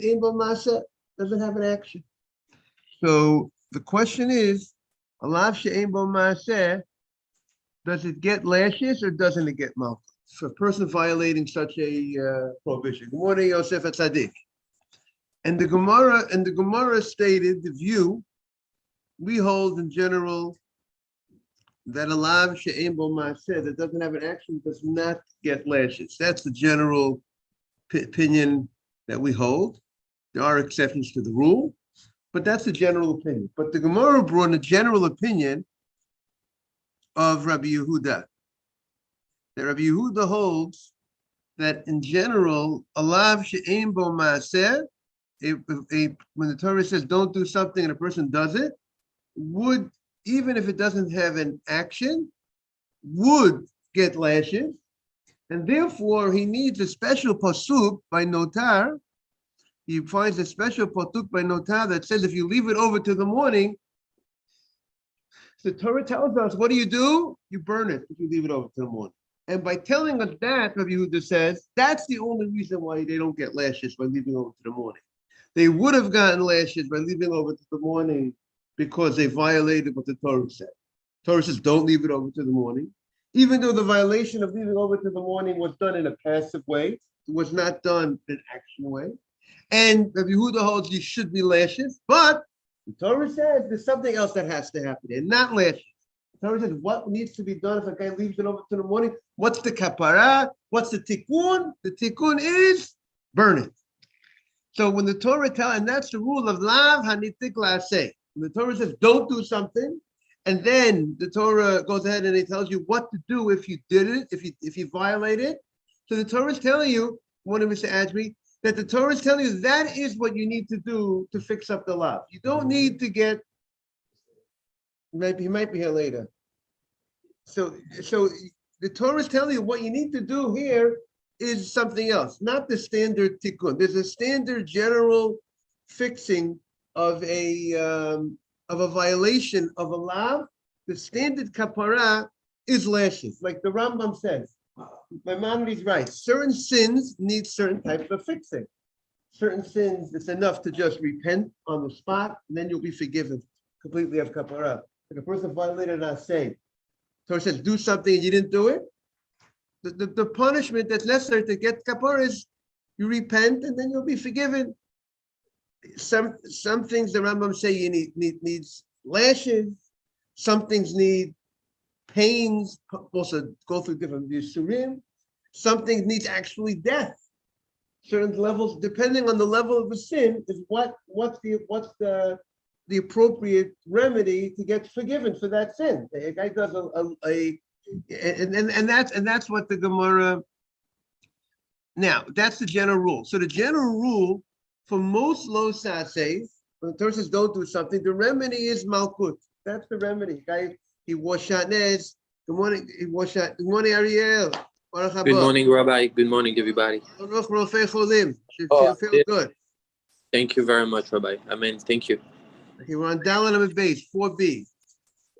she'ein bo ma'aseh doesn't have an action. So the question is, alav she'ein bo ma'aseh, does it get lashes or doesn't it get malchus? For a person violating such a prohibition. Good morning, Yosef Atzadik. And the Gemara stated the view we hold in general that alav she'ein bo ma'aseh that doesn't have an action does not get lashes. That's the general opinion that we hold. There are exceptions to the rule, but that's the general opinion. But the Gemara brought a general opinion of Rabbi Yehuda. That Rabbi Yehuda holds that in general, alav she'ein bo ma'aseh, when the Torah says don't do something and a person does it, would, even if it doesn't have an action, would get lashes. And therefore, he needs a special pasuk by notar. He finds a special pasuk by notar that says if you leave it over to the morning, the Torah tells us, what do? You burn it if you leave it over to the morning. And by telling us that, Rabbi Yehuda says, that's the only reason why they don't get lashes by leaving over to the morning. They would have gotten lashes by leaving over to the morning because they violated what the Torah said. Torah says, don't leave it over to the morning. Even though the violation of leaving over to the morning was done in a passive way, it was not done in an action way. And Rabbi Yehuda holds you should be lashes, but the Torah says there's something else that has to happen and not lashes. The Torah says what needs to be done if a guy leaves it over to the morning? What's the kapara? What's the tikkun? The tikkun is burn it. So when the Torah tells, and that's the rule of lav hanitik la'aseh. When the Torah says don't do something, and then the Torah goes ahead and it tells you what to do if you did it, if you violate it. So the Torah is telling you, one of Mr. Ajmi, that the Torah is telling you that is what you need to do to fix up the lav. You don't need to get, he might be here later. So the Torah is telling you what you need to do here is something else, not the standard tikkun. There's a standard general fixing of a violation of a lav. The standard kapara is lashes, like the Rambam says. Maimonides writes, certain sins need certain types of fixing. Certain sins, it's enough to just repent on the spot, and then you'll be forgiven completely of kapara. Like a person violated an asay. Torah says, do something and you didn't do it. The punishment that's necessary to get kapara is you repent and then you'll be forgiven. Some things the Rambam say you needs lashes. Some things need pains, also go through different yisurim. Some things need actually death. Certain levels, depending on the level of the sin, is what's the appropriate remedy to get forgiven for that sin. A guy does and that's what the Gemara. Now that's the general rule. So the general rule for most lo saseis, when the Torah says don't do something, the remedy is malkut. That's the remedy. Guy, he wore shatnez. Good morning. He wore shat. Good morning, Ariel. Good morning, Rabbi. Good morning, everybody. Should feel good. Thank you very much, Rabbi. Amen. Thank you. Okay, we're on Dalet base 4b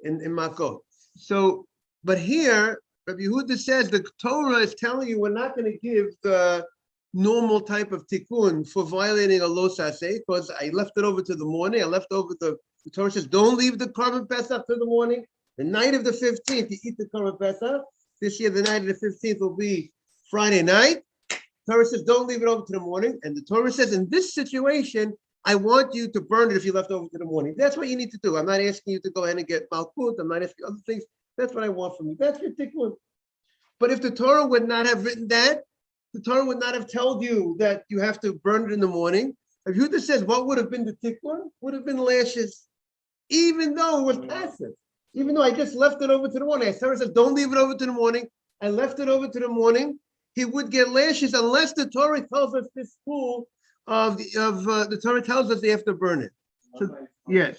in Makkos. So, but here, Rabbi Yehuda says the Torah is telling you we're not going to give the normal type of tikkun for violating a lo saseh because I left it over to the morning. I left over the Torah says don't leave the korban pesach to the morning. The night of the 15th, you eat the korban pesach. This year, the night of the 15th will be Friday night. Torah says don't leave it over to the morning. And the Torah says in this situation, I want you to burn it if you left over to the morning. That's what you need to do. I'm not asking you to go ahead and get malkut. I'm not asking other things. That's what I want from you. That's your tikkun. But if the Torah would not have written that, the Torah would not have told you that you have to burn it in the morning. If Yehuda says what would have been the tikkun, would have been lashes, even though it was passive. Even though I just left it over to the morning. As Torah says, don't leave it over to the morning. I left it over to the morning. He would get lashes unless the Torah tells us this school of the Torah tells us they have to burn it. So, yes.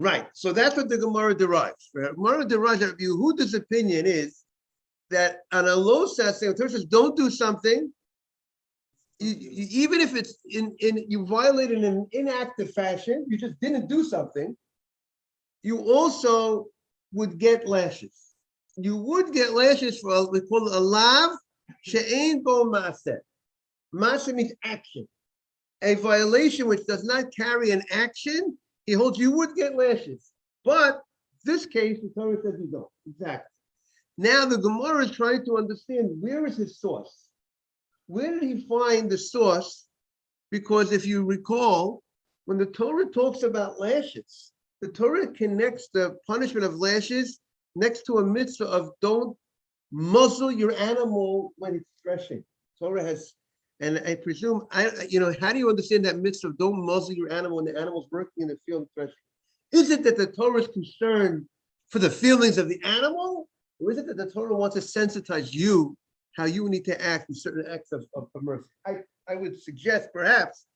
Right. So that's what the Gemara derives. The Gemara derives that Yehuda's opinion is that on a low saseh, the Torah says don't do something. Even if it's you violated in an inactive fashion, you just didn't do something, you also would get lashes. You would get lashes for we call it a lav she'ein bo ma'aseh. Ma'aseh means action. A violation which does not carry an action, he holds you would get lashes. But this case, the Torah says you don't. Exactly. Now the Gemara is trying to understand where is his source. Where did he find the source? Because if you recall, when the Torah talks about lashes, the Torah connects the punishment of lashes next to a mitzvah of don't muzzle your animal when it's threshing. Torah has, and I presume, how do you understand that mitzvah of don't muzzle your animal when the animal's working in the field threshing? Is it that the Torah is concerned for the feelings of the animal? Or is it that the Torah wants to sensitize you how you need to act in certain acts of mercy? I would suggest perhaps,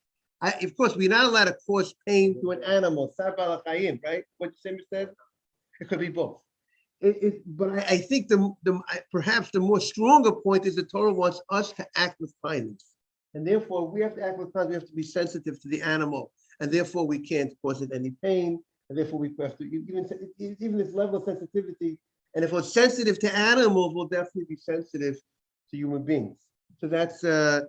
of course, we're not allowed to cause pain to an animal, right? What Samuel said? It could be both. But I think perhaps the more stronger point is the Torah wants us to act with kindness. And therefore, we have to act with kindness. We have to be sensitive to the animal. And therefore, we can't cause it any pain. And therefore, we have to, even this level of sensitivity. And if we're sensitive to animals, we'll definitely be sensitive to human beings. So that's that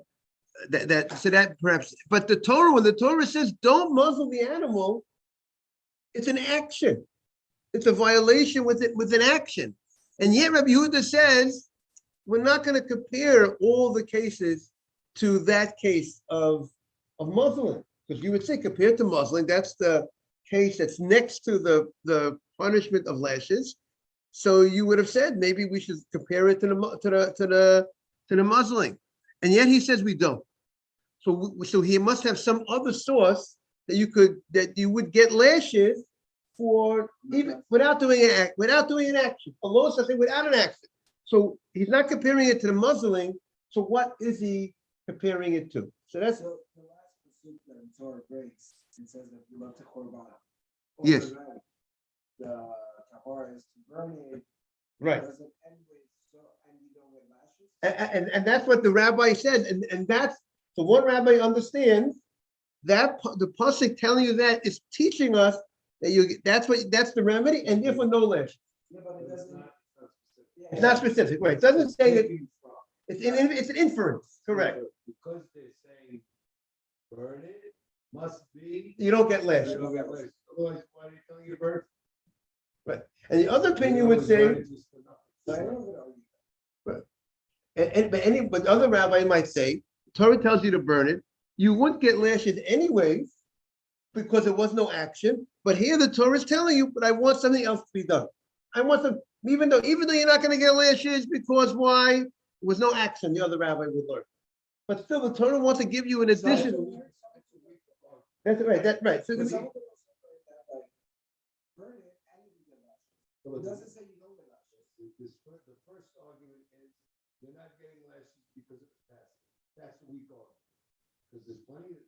perhaps. But the Torah, when the Torah says don't muzzle the animal, it's an action. It's a violation with an action. And yet Rabbi Yehuda says we're not going to compare all the cases to that case of muzzling, because you would say compared to muzzling, that's the case that's next to the punishment of lashes. So you would have said maybe we should compare it to the muzzling, and yet he says we don't. So he must have some other source that you would get lashes for even without doing an action. Allah says without an action. So he's not comparing it to the muzzling. So what is he comparing it to? So that's the last pursuit that the Torah breaks and says that you love to korban. Yes. The kapara is to burn it. Right. Does it anyway, so and you don't get lashes? And that's what the rabbi said, and that's the one rabbi understands that the pasuk telling you that is teaching us that that's the remedy, and therefore no lashes. Yeah, but it doesn't. It's not specific, right? It doesn't say it. It's an inference, correct? Because they say burn it, must be. You don't get lashes. You don't get lashes. Otherwise, why are you telling you to burn? Right. And the other opinion would say, but the other rabbi might say, Torah tells you to burn it. You wouldn't get lashes anyways because there was no action. But here the Torah is telling you, but I want something else to be done. I want some, even though you're not going to get lashes because why? There was no action. The other rabbi would learn. But still, the Torah wants to give you an addition. That's right. That's right. So It doesn't say you don't get lashes. The first argument is you're not getting lashes because of the past. That's the weak argument. Because there's plenty of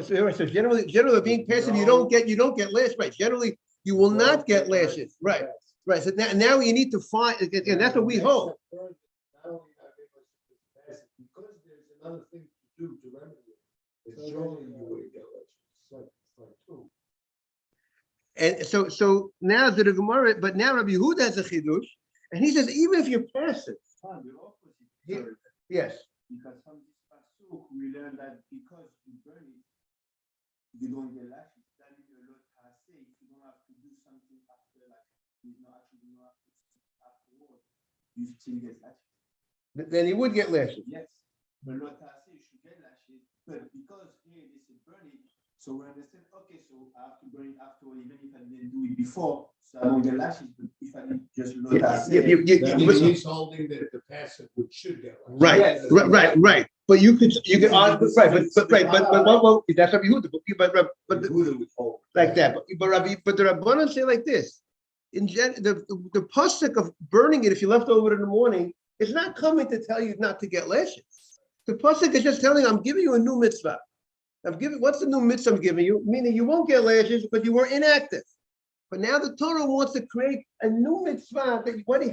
So generally being passive, you don't get lashes. Right. Generally, you will not get lashes. Right. Right. So now you need to find, and that's what we hope. Not only not getting lashes because there's another thing to do to remedy it. It's showing you where you get lashes. It's like two. And so now the Gemara, but now Rabbi Yehuda has a chidush, and he says even if you're passive, yes. Because from this pasuk we learn that because you burn it, you don't get lashes. That is a lot say if you don't have to do something after, like you know actually you have to afterward, you still get lashes. Then he would get lashes. Yes, but not say you should get lashes, but because here they say burn it. So we understand, okay, so I have to burn it afterward, even if I didn't do it before, so I don't get lashes, but if I did just look He's holding that the passive should get lashes. Right, Yes. right. But you could argue, right, but that's Rabbi Yehuda, but like that. But the Rabbanan say like this. The pasuk of burning it if you left over in the morning is not coming to tell you not to get lashes. The pasuk is just telling you, I'm giving you a new mitzvah. What's the new mitzvah I'm giving you? Meaning you won't get lashes because you were inactive. But now the Torah wants to create a new mitzvah.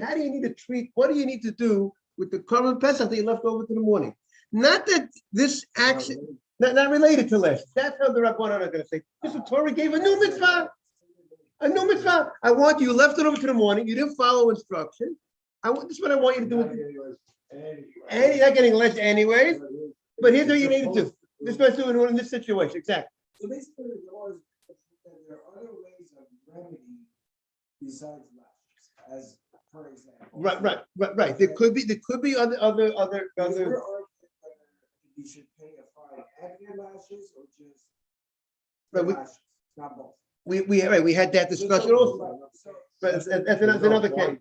How do you need to treat? What do you need to do with the Korban Pesach that you left over to the morning? Not that this action, not related to lashes. That's how the Rabbanan are going to say. This Torah gave a new mitzvah. A new mitzvah. I want you left it over to the morning. You didn't follow instruction. This is what I want you to do. Not with- getting less anyway. And you're not getting less anyways, but here's what you need to do. Supposed This is what in this situation, exactly. So basically, there are other ways of remedy besides lashes, as for example. Right. There could be other. We're arguing whether you should pay a fine and your lashes or just the Right, we- lashes, not both. We had that discussion also. So- But that's another case.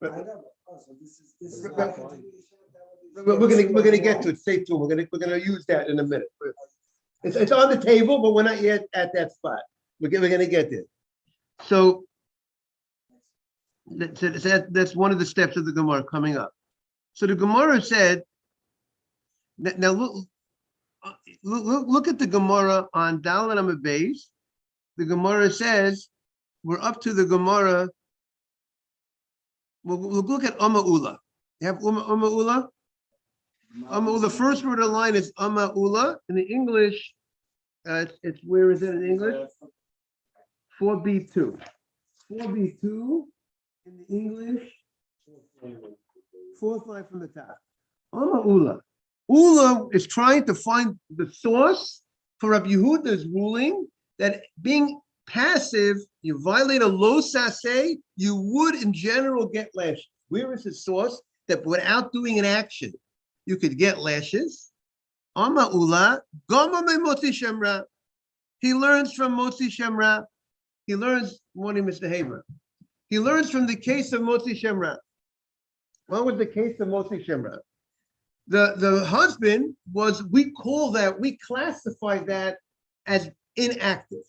I know, oh, so this is Right, not right. continuation of that. We're gonna get to it. Stay tuned. We're gonna use that in a minute. It's on the table, but we're not yet at that spot. We're gonna get there. So that's one of the steps of the Gemara coming up. So the Gemara said, now look at the Gemara on Dalet Amud Beis. The Gemara says, we're up to the Gemara. We'll look at Ula. You have Ula? The first word of the line is Ula. In the English, it's where is it in English? 4b2. 4b2 in the English, fourth line from the top. Ula. Ula is trying to find the source for Rabbi Yehuda's ruling that being passive, you violate a lo saseh, you would in general get lashes. Where is the source that without doing an action, you could get lashes? Ula, Gama me Motzi Shemra. He learns from Motzi Shemra. He learns, morning, Mr. Haber. He learns from the case of Motzi Shemra. What was the case of Motzi Shemra? The husband was, we classify that as inactive.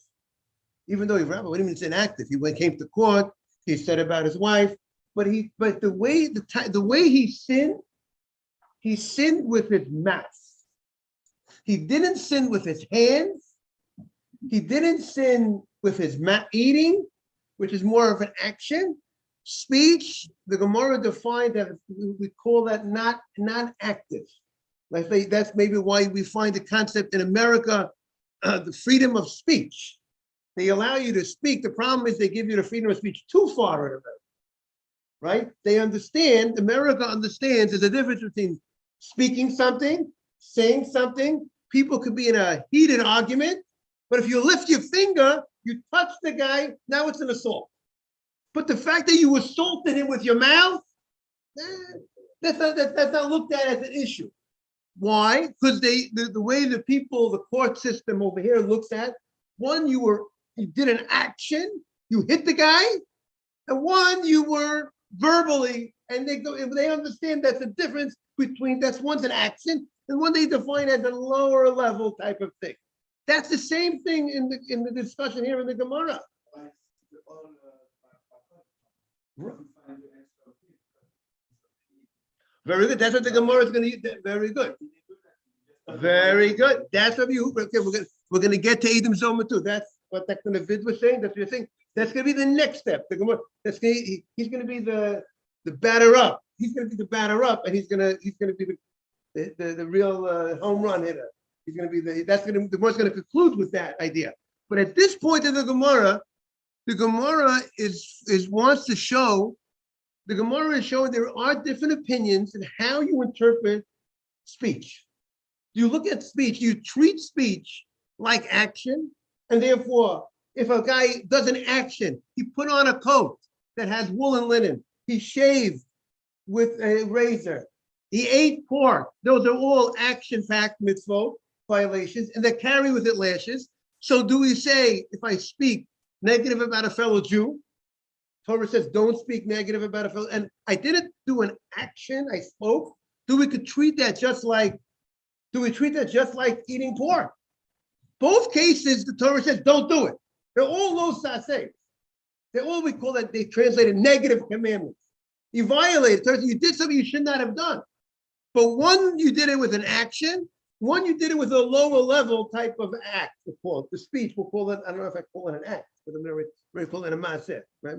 Even though Rabbi, what do you mean it's inactive? He came to court, he said about his wife, but the way he sinned with his mouth. He didn't sin with his hands. He didn't sin with his eating, which is more of an action. Speech, the Gemara defined that we call that not active. Like that's maybe why we find the concept in America, the freedom of speech. They allow you to speak. The problem is they give you the freedom of speech too far in America, right? They understand, America understands there's a difference between speaking something, saying something. People could be in a heated argument, but if you lift your finger, you touch the guy, now it's an assault. But the fact that you assaulted him with your mouth, that's not looked at as an issue. Why? Because the way the court system over here looks at, one, you did an action, you hit the guy, and one, you were verbally, and they understand that's a difference between, one's an action, and one they define as a lower level type of thing. That's the same thing in the discussion here in the Gemara. Very good. That's what the Gemara is going to use. Very good. Very good. That's what you. Okay, we're going to get to Edom Zoma too. That's what that kind of vid was saying. That's what you're saying. That's going to be the next step. The Gemara. He's going to be the batter up. He's going to be the batter up, and he's going to be the real home run hitter. He's going to be the Gemara's going to conclude with that idea. But at this point in the Gemara wants to show. The Gemara is showing there are different opinions in how you interpret speech. You look at speech, you treat speech like action, and therefore, if a guy does an action, he put on a coat that has wool and linen, he shaved with a razor, he ate pork, those are all action-packed mitzvot violations, and they carry with it lashes. So do we say, if I speak negative about a fellow Jew, Torah says, don't speak negative about a fellow, and I didn't do an action, I spoke, we treat that just like eating pork? Both cases, the Torah says, don't do it. They're all low saseh. They're all, we call that, they translated negative commandments. You violated, you did something you should not have done. But one, you did it with an action, one, you did it with a lower level type of act, we'll call it. The speech, we'll call it, I don't know if I call it an act, but I'm going to call it a maaseh, right?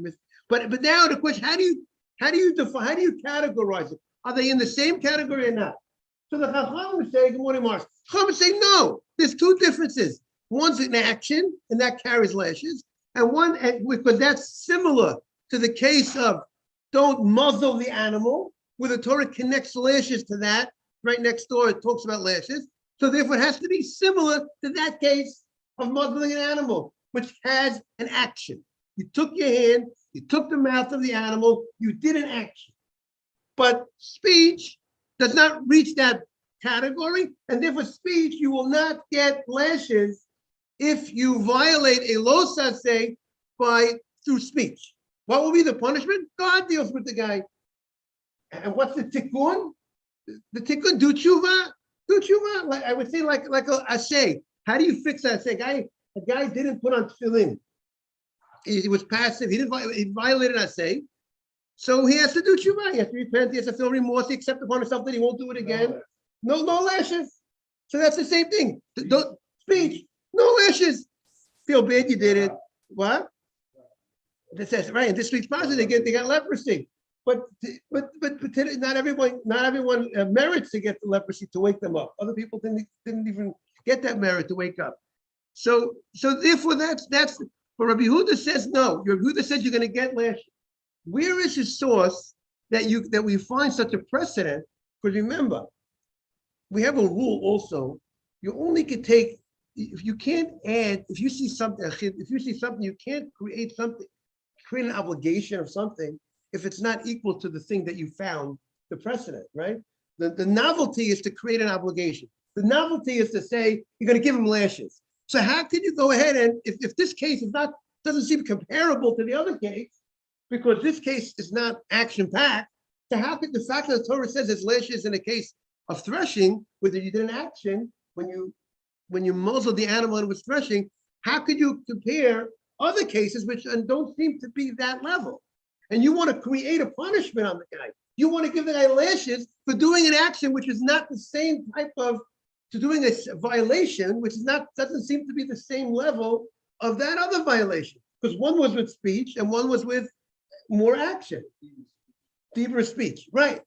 But now the question, how do you categorize it? Are they in the same category or not? So the Chacham would say, good morning, Mars. Chacham would say, no, there's two differences. One's an action, and that carries lashes, and one, because that's similar to the case of don't muzzle the animal, where the Torah connects lashes to that. Right next door, it talks about lashes. So therefore, it has to be similar to that case of muzzling an animal, which has an action. You took your hand, you took the mouth of the animal, you did an action. But speech does not reach that category, and therefore speech, you will not get lashes if you violate a lo saseh through speech. What will be the punishment? God deals with the guy. And what's the tikkun? The tikkun, do tshuva. Like I would say, like a asay. How do you fix that? Say, a guy didn't put on tefillin. He was passive. He violated asay. So he has to do tshuva. He has to repent. He has to feel remorse. He accept upon himself that he won't do it again. No lashes. So that's the same thing. Don't speech. No lashes. Feel bad you did it. What? That says right. In this week's passage, they got leprosy. But not everyone merits to get the leprosy to wake them up. Other people didn't even get that merit to wake up. So therefore that's but Rabbi Yehuda says no. Rabbi Yehuda says you're going to get lashes. Where is his source that we find such a precedent? Because remember, we have a rule also. You only can take if you can't add. If you see something, you can't create an obligation of something if it's not equal to the thing that you found the precedent, right? The novelty is to create an obligation. The novelty is to say you're going to give him lashes. So how can you go ahead and if this case doesn't seem comparable to the other case, because this case is not action-packed, so how could the fact that the Torah says there's lashes in a case of threshing, whether you did an action when you muzzled the animal and it was threshing, how could you compare other cases which don't seem to be that level? And you want to create a punishment on the guy. You want to give the guy lashes for doing an action which is not the same type of, to doing a violation, which doesn't seem to be the same level of that other violation. Because one was with speech and one was with more action. Deeper speech, right?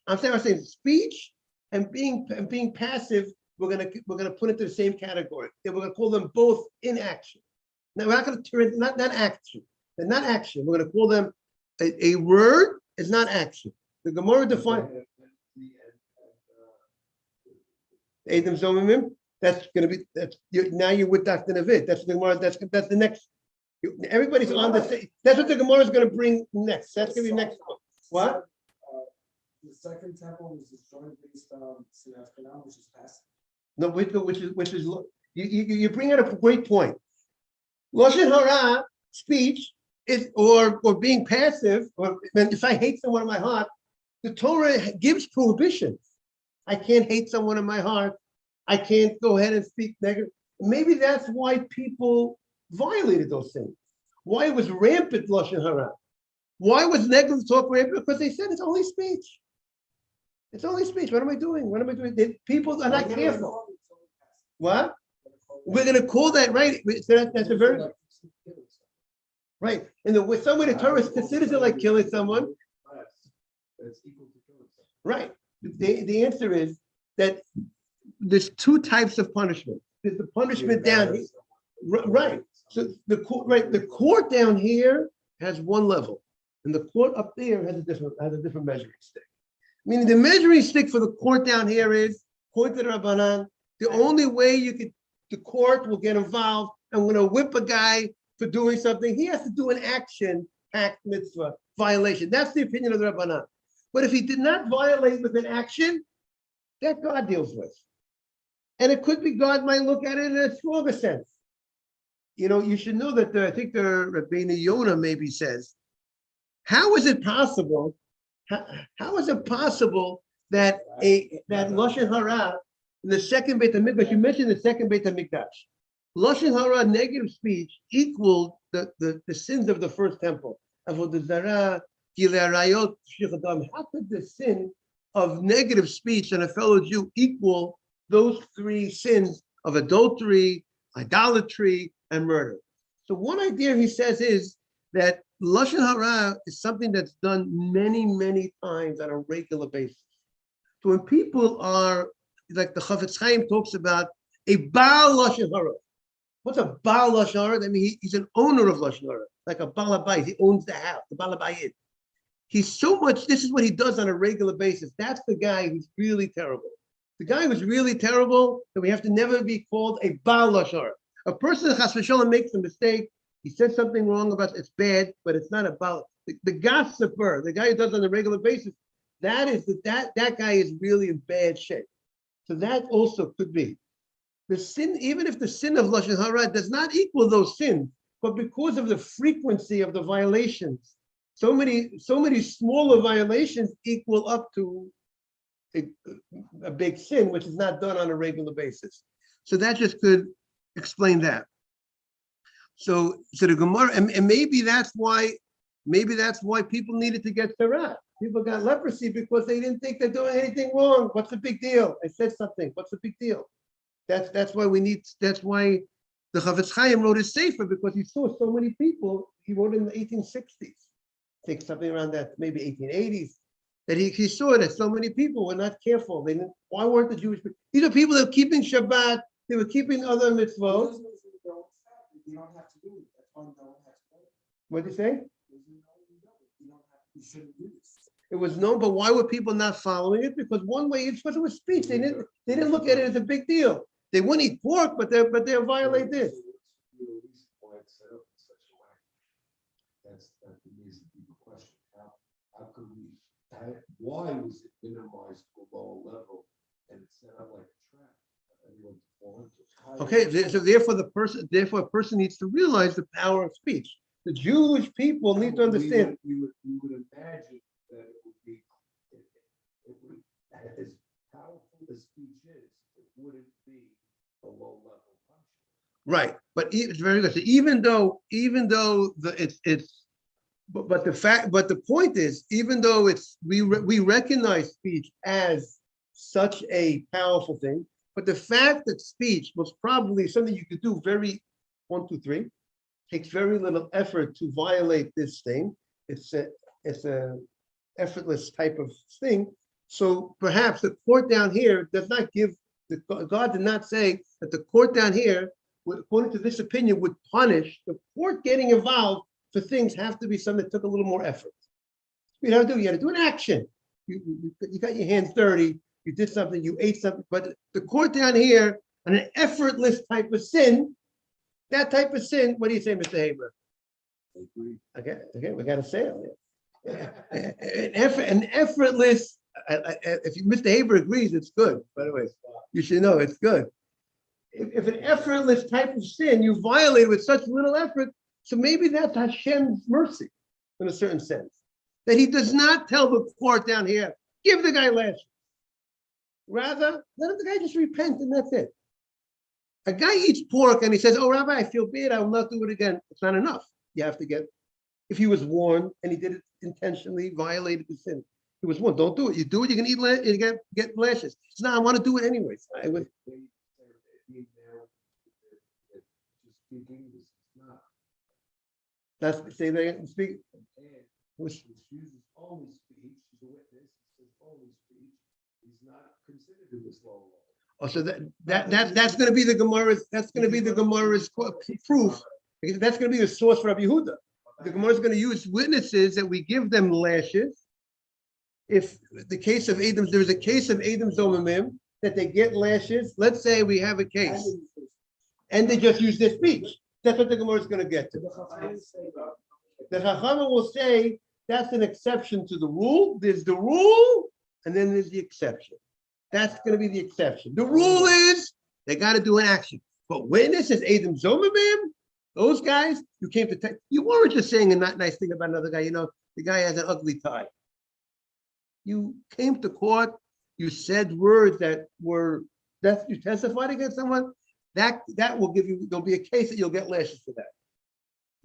I'm saying speech and being passive, we're gonna put into the same category. And we're gonna call them both inaction. Now we're not gonna turn not action. They're not action. We're gonna call them a word is not action. The Gemara defines Adam Zomimim. That's gonna be now you're with Dr. Navid. That's the Gemara. That's the next. Everybody's on the same. That's what the Gemara is going to bring next. That's going to be next one. What? The second temple was destroyed based on Sinat Canal, which is passive. No, which is you bring out a great point. Lashon hara, speech is or being passive, or if I hate someone in my heart, the Torah gives prohibitions. I can't hate someone in my heart. I can't go ahead and speak negative. Maybe that's why people violated those things. Why it was rampant lashon hara? Why was negative talk rampant? Because they said it's only speech. It's only speech. What am I doing? People are not careful. What? We're going to call that right. That's a very right. And with some way the Torah considers it like killing someone. Right. The answer is that there's two types of punishment. There's the punishment down here. Right. So the court down here has one level, and the court up there has a different measuring stick. Meaning the measuring stick for the court down here is court to the Rabbanan. The only way the court will get involved and we're going to whip a guy for doing something, he has to do an action, act mitzvah, violation. That's the opinion of the Rabbanan. But if he did not violate with an action, that God deals with. And it could be God might look at it in a stronger sense. You know, you should know that I think the Rabbeinu Yonah maybe says, how is it possible? How is it possible that that lashon hara in the second Beit HaMikdash? You mentioned the second Beit HaMikdash. Lashon hara, negative speech, equaled the sins of the first temple. Avodah zarah, gilei arayot, shfichut dam. How could the sin of negative speech on a fellow Jew equal those three sins of adultery, idolatry, and murder? So one idea he says is that lashon hara is something that's done many, many times on a regular basis. So when people are, like the Chafetz Chaim talks about, a baal lashon hara, What's a Baal Lashon Hara? I mean, he's an owner of Lashon Hara, like a Balabais. He owns the house, the Balabayit. He's so much, this is what he does on a regular basis. That's the guy who's really terrible. The guy who's really terrible, that we have to never be called a Baal Lashon Hara. A person that Chas v'Shalom makes a mistake, he said something wrong about it's bad, but it's not about the gossiper, the guy who does it on a regular basis. That guy is really in bad shape. So that also could be the sin, even if the sin of Lashon Hara does not equal those sins, but because of the frequency of the violations, so many smaller violations equal up to a big sin, which is not done on a regular basis. So that just could explain that. So the Gemara, and maybe that's why people needed to get Sarat. People got leprosy because they didn't think they're doing anything wrong. What's the big deal? I said something. What's the big deal? That's why the Chavetz Chaim wrote his Sefer, because he saw so many people. He wrote in the 1860s, I think something around that, maybe 1880s, that he saw that so many people were not careful. Why weren't the Jewish people? These are people that were keeping Shabbat, they were keeping other mitzvot. You don't have to do it. That's why no one has to do it. What did you say? You shouldn't do this. It was known, but why were people not following it? Because one way, it's because it was speech. They didn't look at it as a big deal. They wouldn't eat pork, but they'll violate this. That's the reason people question how could why was it minimized to a lower level and it's set up like a trap? Everyone to fall into. Okay, so therefore a person needs to realize the power of speech. The Jewish people need to understand. We would imagine that it would be, as powerful as speech is, it wouldn't be a low level function. Right, but it's very good. So even though the point is, even though we recognize speech as such a powerful thing, but the fact that speech was probably something you could do takes very little effort to violate this thing. It's a effortless type of thing. So perhaps the court down here does not give God did not say that the court down here, according to this opinion, would punish the court getting involved for things have to be something that took a little more effort. You had to do an action. You got your hands dirty. You did something. You ate something. But the court down here, on an effortless type of sin, that type of sin. What do you say, Mr. Haber? Okay, we got to say it. An effortless. If Mr. Haber agrees, it's good. By the way, you should know it's good. If an effortless type of sin you violate with such little effort, so maybe that's Hashem's mercy in a certain sense. That he does not tell the court down here, give the guy lashes. Rather, let the guy just repent and that's it. A guy eats pork and he says, oh, Rabbi, I feel bad, I will not do it again. It's not enough. You have to if he was warned and he did it intentionally, violated the sin. He was warned, don't do it. You do it, you can eat, you get lashes. So now I want to do it anyways. I would. That's say they can speak. Which uses only speech, he's a witness, he says only speech, he's not considered in this law. Oh, so that's going to be the Gemara's. That's going to be the Gemara's proof. Because that's going to be the source for Rabbi Yehuda. The Gemara is going to use witnesses that we give them lashes. If the case of Adam, there's a case of Adam Zomimim that they get lashes. Let's say we have a case, and they just use their speech. That's what the Gemara is going to get to. The Chachamim will say that's an exception to the rule. There's the rule, and then there's the exception. That's going to be the exception. The rule is they got to do an action. But witnesses, Adam Zomimim, those guys, you came to you weren't just saying a not nice thing about another guy. You know, the guy has an ugly tie. You came to court. You said words that you testified against someone. That will give you. There'll be a case that you'll get lashes for that.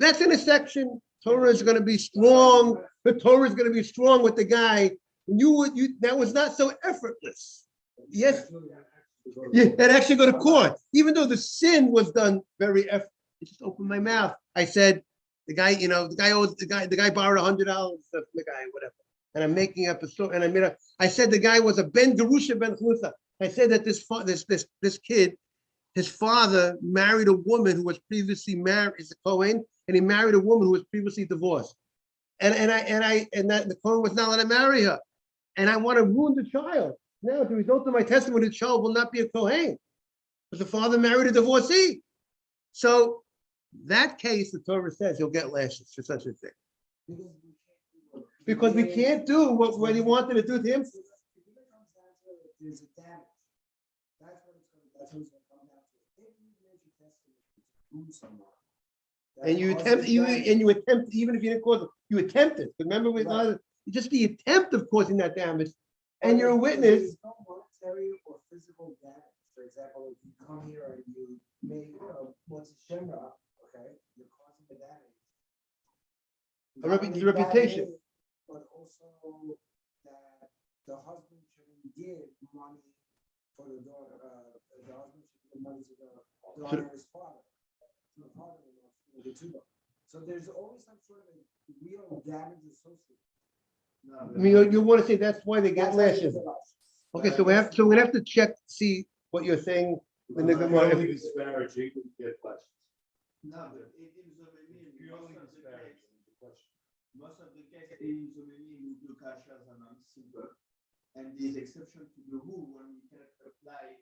That's in a section. Torah is going to be strong. The Torah is going to be strong with the guy. That was not so effortless. Yes, that actually go to court, even though the sin was done very effortless. I just opened my mouth. I said, the guy owes the guy borrowed $100 from the guy, whatever. And I'm making up a story. And I said the guy was a Ben Gerusha Ben Chlusa. I said that this kid his father married a woman who was previously married, is a Kohen, and he married a woman who was previously divorced. And that the Kohen was not allowed to marry her. And I want to ruin the child. Now, as a result of my testimony, the child will not be a Kohen. Because the father married a divorcee. So that case, the Torah says he'll get lashes for such a thing. Because we can't do what he wanted to do to him. There's a damage. That's what it's going to come down to. If you make a testimony to prove someone, And you attempt, even if you didn't cause it, you attempted. Remember, just the attempt of causing that damage, and you're a witness. There's no monetary or physical damage. For example, if you come here and you make what's a shemra, okay, you're causing the damage. The reputation. But also that the husband shouldn't give money for the daughter. The husband should give money to the daughter's father, to the father-in-law, the two. So there's always some sort of real damage associated. I mean, you want to say that's why they get lashes. Okay, so we're gonna have to check, see what you're saying in the Gemara. Only disparaging, you get questions. No, but it is If you only disparage, you get questions. most of the case in Zomini we do kashas and simple. And there's exception to the rule when we cannot apply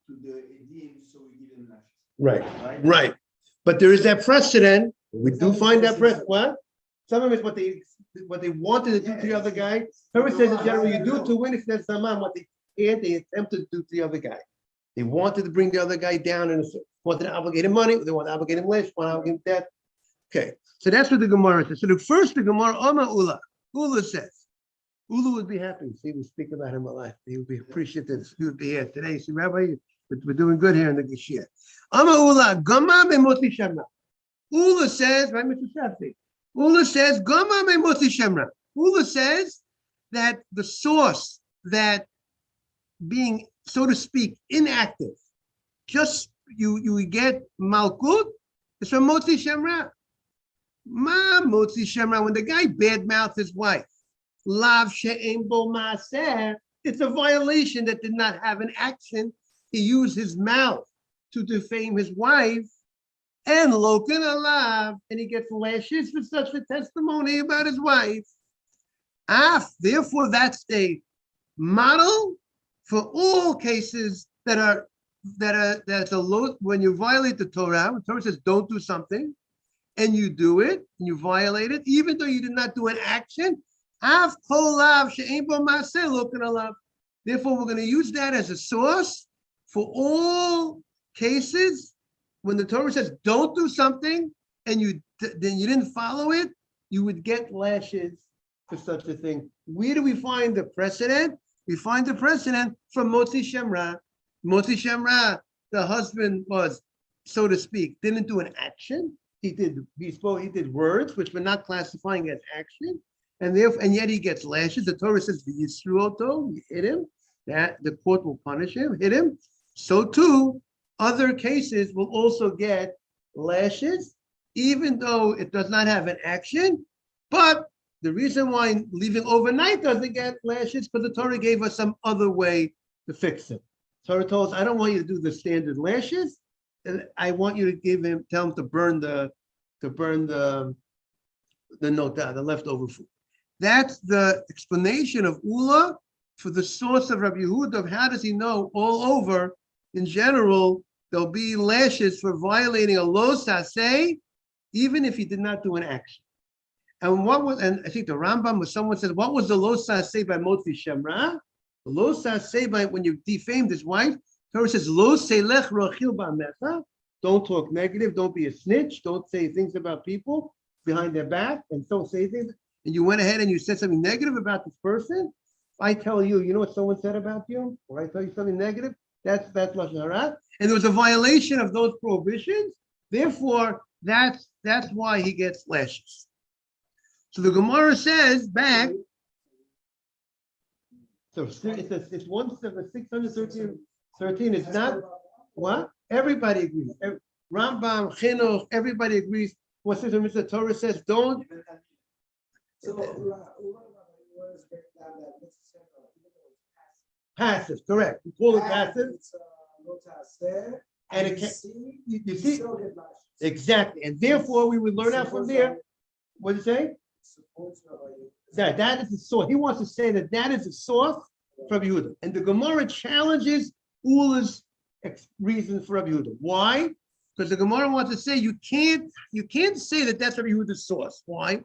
to the edim, so we give them lashes. Right. But there is that precedent. We do find that precedent. What? Some of it's what they wanted to do to the other guy. Torah says in general, you do to win if that's zaman. What they can't, they attempted to do to the other guy. They wanted to bring the other guy down and wanted to obligate him money. They want to obligate him less, want to obligate him debt. Okay, so that's what the Gemara says. So the Gemara, Oma Ula. Ula says, Ula would be happy. See, we speak about him a lot. He would be appreciative. He would be here today. See, Rabbi, we're doing good here in the Geshir. Oma Ula, Gama Memoti Shemra. Ula says, right, Mr. Shafi? Ula says, Gama Memoti Shemra. Ula says that the source that being, so to speak, inactive, just you get Malkut, it's from Moti Shemra. Ma Moti Shemra, when the guy badmouthed his wife, Lav She'em Bo Ma'aseh, it's a violation that did not have an action. He used his mouth to defame his wife, and Lokan Alav, and he gets lashes for such a testimony about his wife. Therefore, that's a model for all cases that's a low, when you violate the Torah. The Torah says don't do something, and you do it, and you violate it, even though you did not do an action. Therefore, we're going to use that as a source for all cases when the Torah says don't do something and then you didn't follow it, you would get lashes for such a thing. Where do we find the precedent? We find the precedent from Motzi Shemra. Motzi Shemra, the husband was, so to speak, didn't do an action. He did words which we're not classifying as action, and yet he gets lashes. The Torah says, "V'yisruoto," you hit him, that the court will punish him, hit him. So too, other cases will also get lashes, even though it does not have an action. But the reason why leaving overnight doesn't get lashes, because the Torah gave us some other way to fix it. Torah told us, I don't want you to do the standard lashes, and I want you to tell him to burn the nota, the leftover food. That's the explanation of Ula for the source of Rabbi Yehuda of how does he know all over, in general, there'll be lashes for violating a lo saseh, even if he did not do an action. And I think the Rambam or someone said, what was the lo saseh by Motzi Shemra? The lo saseh by when you defamed his wife, Torah says, lo selech rochil ba'amecha. Don't talk negative, don't be a snitch, don't say things about people behind their back, and don't say things. And you went ahead and you said something negative about this person. If I tell you, you know what someone said about you? Or I tell you something negative, that's Lashon Hara. And there was a violation of those prohibitions. Therefore, that's why he gets lashes. So the Gemara says back. So it's 613. It's not what? Everybody agrees. Rambam, Chinuch, everybody agrees. What says Mr. Torah says don't. Passive, correct. We call it passive. And You it can, see, you see, still get lashes. exactly. And therefore, we would learn out from there. What did you say? Supports Rabbi That is the source. He wants to say that that is the source for Rabbi Yehuda. And the Gemara challenges Ula's reason for Rabbi Yehuda. Why? Because the Gemara wants to say you can't say that that's Rabbi Yehuda's source. Why?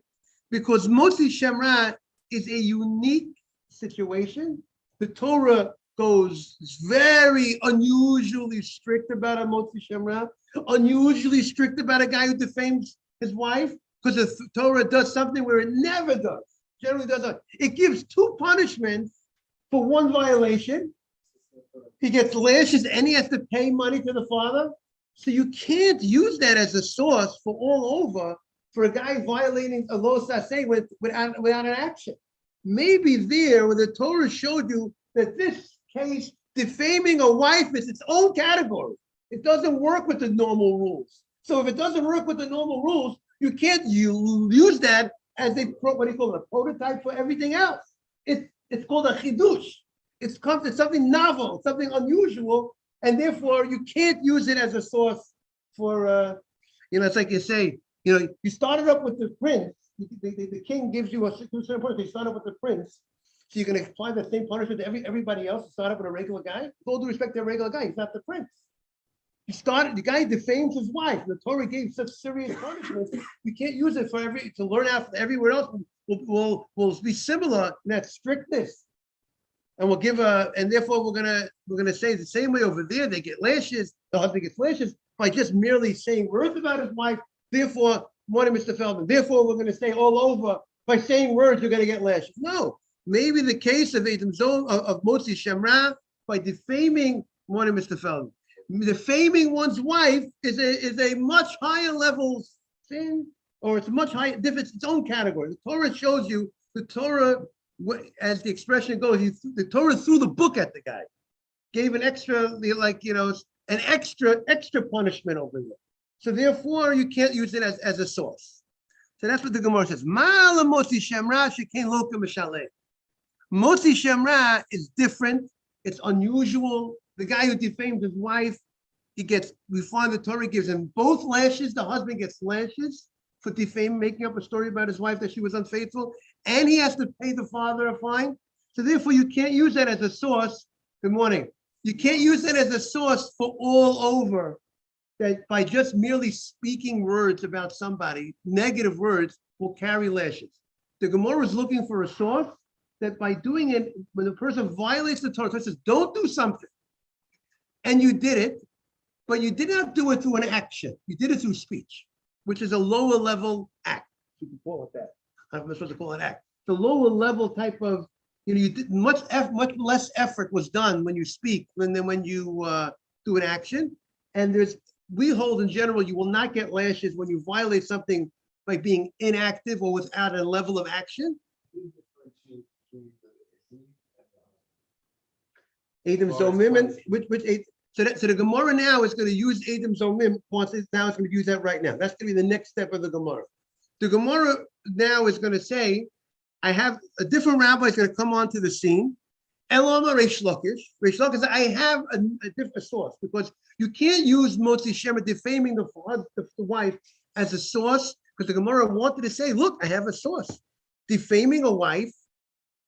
Because Motzi Shemra is a unique situation. The Torah goes very unusually strict about a Motzi Shemra, unusually strict about a guy who defames his wife, because the Torah does something where it never does, generally does not. It gives 2 punishments for 1 violation. He gets lashes and he has to pay money to the father. So you can't use that as a source for all over for a guy violating a lo saseh without an action. Maybe there where the Torah showed you that this case, defaming a wife is its own category. It doesn't work with the normal rules. So if it doesn't work with the normal rules, you can't use that as a, what do you call it, a prototype for everything else. It's called a chidush. It's something novel, something unusual, and therefore you can't use it as a source for, it's like you say, you started up with the prince. The king gives you a certain punishment. You start up with the prince, so you're going to apply the same punishment to everybody else. You start up with a regular guy. With all due respect to a regular guy, he's not the prince. The guy defames his wife. The Torah gave such serious punishments. You can't use it to learn out everywhere else. Will be similar in that strictness, and we'll give and therefore we're gonna say the same way over there. They get lashes. The husband gets lashes by just merely saying words about his wife. Therefore, morning, Mr. Feldman. Therefore, we're going to say all over by saying words you're going to get lashes. No, maybe the case of of Motzi Shemra by defaming morning, Mr. Feldman. Defaming one's wife is a much higher level sin, or it's much higher, it's its own category. The Torah shows you, the Torah, as the expression goes, the Torah threw the book at the guy, gave an extra, an extra punishment over there. So therefore, you can't use it as a source. So that's what the Gemara says. Ma'ala Motzi Shemra shekain lo k'mishaleh. Motzi Shemra is different. It's unusual. The guy who defamed his wife, we find the Torah gives him both lashes. The husband gets lashes for making up a story about his wife that she was unfaithful, and he has to pay the father a fine. So therefore, you can't use that as a source. Good morning. You can't use that as a source for all over, that by just merely speaking words about somebody, negative words, will carry lashes. The Gemara is looking for a source that by doing it, when the person violates the Torah, it says, don't do something, and you did it, but you did not do it through an action. You did it through speech, which is a lower level act. You can call it that. I'm not supposed to call it act. The lower level type of, you did much less effort was done when you speak than when you do an action. And we hold in general, you will not get lashes when you violate something by being inactive or without a level of action. Adam Zomim, so the Gemara now is going to use Adam Zomim. Now it's going to use that right now. That's going to be the next step of the Gemara. The Gemara now is going to say, I have a different rabbi is going to come onto the scene. Elama Reish Lakish. Reish Lakish, I have a different source, because you can't use Motzi Shemra defaming the wife as a source, because the Gemara wanted to say, look, I have a source. Defaming a wife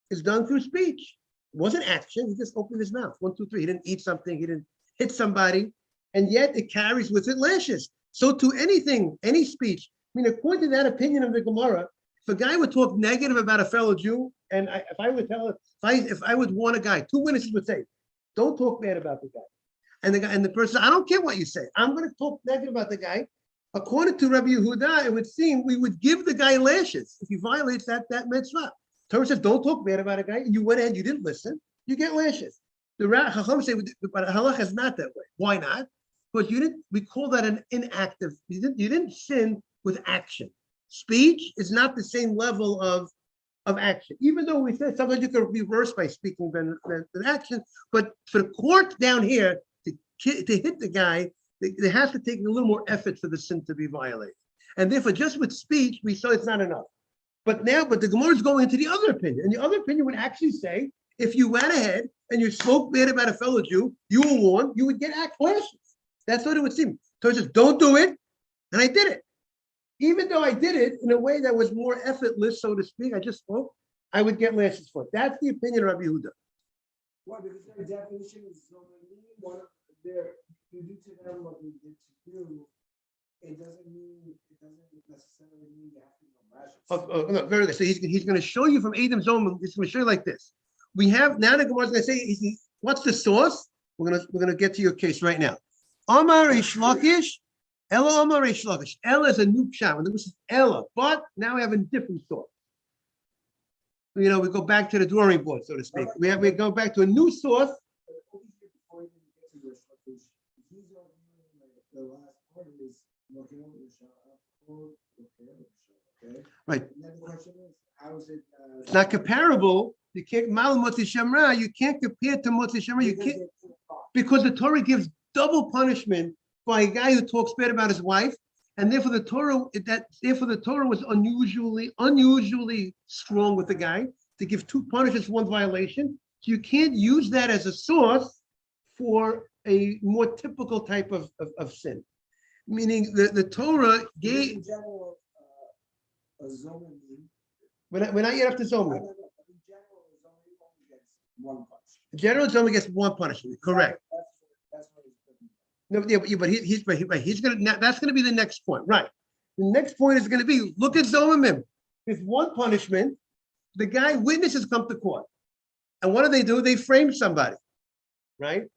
is done through speech. It wasn't action. He just opened his mouth. 1, 2, 3. He didn't eat something. He didn't hit somebody. And yet it carries with it lashes. So to anything, any speech, according to that opinion of the Gemara, if a guy would talk negative about a fellow Jew, and if I would warn a guy, 2 witnesses would say, don't talk bad about the guy. And the person, I don't care what you say. I'm going to talk negative about the guy. According to Rabbi Yehuda, it would seem we would give the guy lashes if he violates that mitzvah. Torah says, don't talk bad about a guy. You went ahead, you didn't listen, you get lashes. The Chacham say, but halach is not that way. Why not? Because we call that an inactive. You didn't sin with action. Speech is not the same level of action. Even though we said sometimes you can reverse by speaking than action, but for the court down here to hit the guy, there has to take a little more effort for the sin to be violated. And therefore, just with speech, we saw it's not enough. But the Gemara is going into the other opinion. And the other opinion would actually say, if you went ahead and you spoke bad about a fellow Jew, you were warned, you would get lashes. That's what it would seem. Torah says, don't do it, and I did it. Even though I did it in a way that was more effortless, so to speak, I just spoke, I would get lashes for it. That's the opinion of Rabbi Yehuda. Why? Because their definition is so many, one of their, you do to them what you did to you, it doesn't necessarily mean you have to know lashes. No, very good. So he's going to show you from Adam Zoman. He's going to show you like this. We have now the Gemara is going to say, what's the source? We're gonna get to your case right now. Amar Reish Lakish, Ella Amar Reish Lakish. Ella is a new pshat. And this is Ella, but now we have a different source. We go back to the drawing board, so to speak. We go back to a new source. Right. It's not comparable. You can't mal motzi shamra. You can't compare to motzi shamra. You can't, because the Torah gives double punishment by a guy who talks bad about his wife, and therefore the Torah was unusually strong with the guy to give two punishments for one violation. So you can't use that as a source for a more typical type of sin. Meaning the Torah gave. In general, a zoning. We're not yet up to zoning. In general, zoning only gets one punishment. In general, zoning gets one punishment. Correct. That's what he's putting. No, yeah, but he's gonna. That's gonna be the next point, right? The next point is gonna be, look at Zomimim. There's one punishment. The guy witnesses come to court, and what do? They frame somebody, right?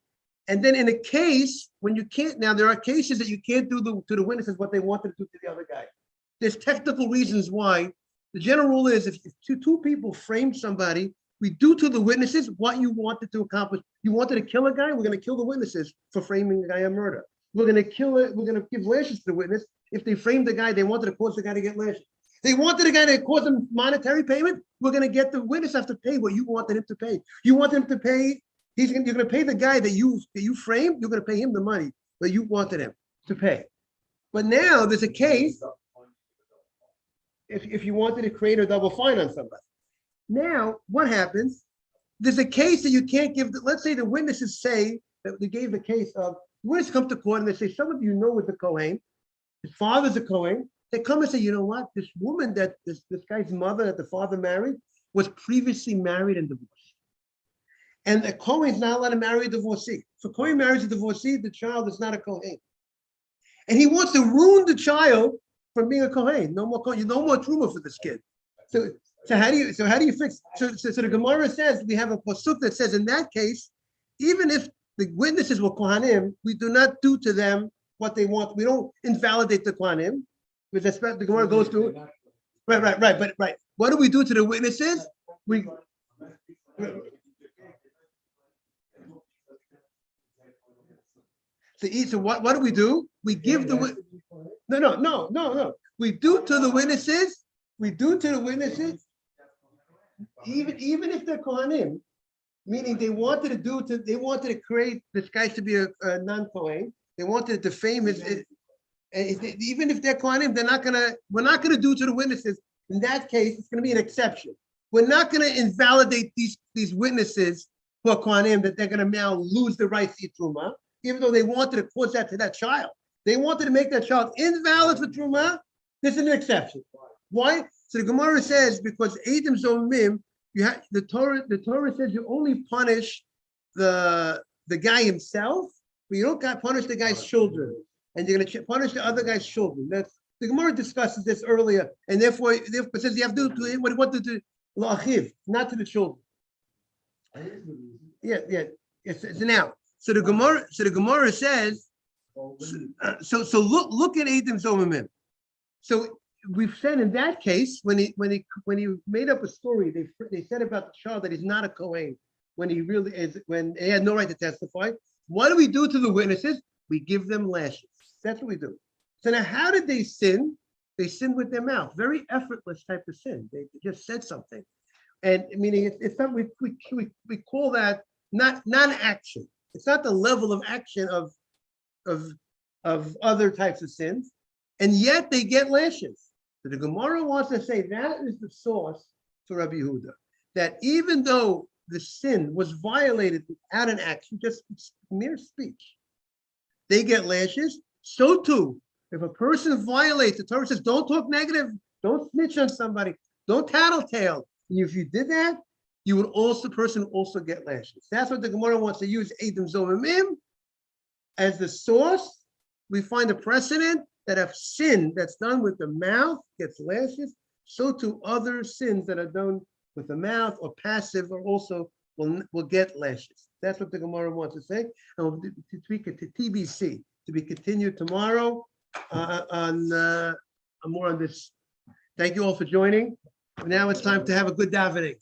And then in a case when you can't, now there are cases that you can't do to the witnesses what they wanted to do to the other guy. There's technical reasons why. The general rule is if two people frame somebody, we do to the witnesses what you wanted to accomplish. You wanted to kill a guy, we're going to kill the witnesses for framing the guy a murder. We're going to kill it, we're going to give lashes to the witness. If they framed the guy, they wanted to cause the guy to get lashes. They wanted the guy to cause him monetary payment, we're going to get the witness have to pay what you wanted him to pay. You want him to pay, you're going to pay the guy that you framed, you're going to pay him the money that you wanted him to pay. But now there's a case, if you wanted to create a double fine on somebody. Now, what happens? There's a case that you can't give. Let's say the witnesses say that they gave the case of, witnesses come to court and they say, some of you know with the Kohen, his father's a Kohen. They come and say, you know what? This woman that this guy's mother that the father married was previously married and divorced. And a Kohen is not allowed to marry a divorcee. If a Kohen marries a divorcee, the child is not a Kohen. And he wants to ruin the child from being a Kohen. No more truma for this kid. So how do you fix? So the Gemara says we have a pasuk that says in that case, even if the witnesses were Kohanim, we do not do to them what they want. We don't invalidate the Kohanim. Because the Gemara goes through. Right. What do we do to the witnesses? So what do we do? We give the no. We do to the witnesses. Even if they're Kohanim, meaning they wanted to create this guy to be a non-Kohen. They wanted to defame his. Even if they're Kohanim, we're not gonna do to the witnesses. In that case, it's gonna be an exception. We're not gonna invalidate these witnesses who are Kohanim that they're gonna now lose the right to eat truma, even though they wanted to cause that to that child. They wanted to make that child invalid for truma. This is an exception. Why? So the Gemara says because Adam Zomim, you have the Torah says you only punish the guy himself, but you don't punish the guy's children, and you're going to punish the other guy's children. That's the Gemara discusses this earlier, and therefore it says you have to do what to do la'achiv, not to the children. Yeah. It's now. So the Gemara says. So look at Adam Zomim. So we've said in that case when he made up a story, they said about the child that he's not a Kohen when he really is, when he had no right to testify. What do we do to the witnesses? We give them lashes. That's what we do. So now, how did they sin? They sinned with their mouth. Very effortless type of sin. They just said something, and meaning it's something we call that not action. It's not the level of action of other types of sins, and yet they get lashes. So the Gemara wants to say that is the source for Rabbi Yehuda, that even though the sin was violated without an action, just mere speech, they get lashes. So too, if a person violates, the Torah says, don't talk negative, don't snitch on somebody, don't tattletale. If you did that, you would also, the person would also get lashes. That's what the Gemara wants to use Edom Zomimim as the source. We find a precedent that if sin that's done with the mouth gets lashes, so too other sins that are done with the mouth or passive are also will get lashes. That's what the Gemara wants to say. And we'll tweak it to TBC to be continued tomorrow on more on this. Thank you all for joining. Now it's time to have a good davening.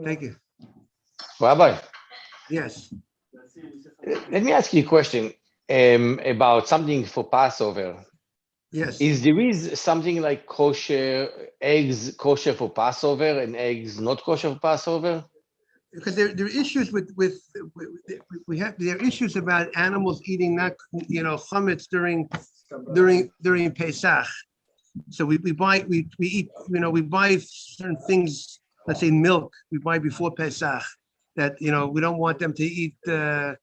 Thank you. Rabbi, Yes. let me ask you a question about something for Passover. Yes. Is there something like kosher eggs kosher for Passover and eggs not kosher for Passover? Because there are issues with there are issues about animals eating not chametz during Pesach. So we eat we buy certain things, let's say milk, we buy before Pesach that we don't want them to eat have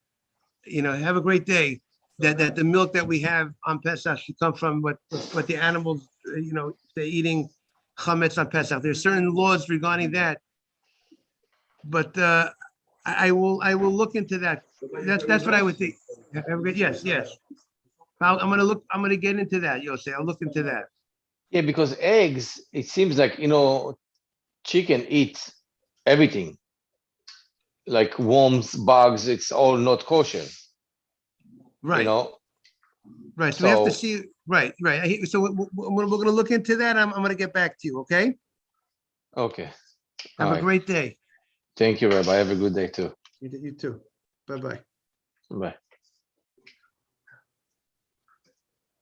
a great day, that the milk that we have on Pesach should come from what the animals they're eating chametz on Pesach. There's certain laws regarding that, but I will look into that. That's what I would think. Yes. I'm gonna get into that, Yosef. I'll look into that. Yeah, because eggs, it seems like chicken eats everything, like worms, bugs. It's all not kosher. Right. Right. So we have to So- see. Right. So we're going to look into that. I'm going to get back to you. Okay. Okay. Have All a right. great day. Thank you, Rabbi. Have a good day too. You too. Bye-bye. Bye.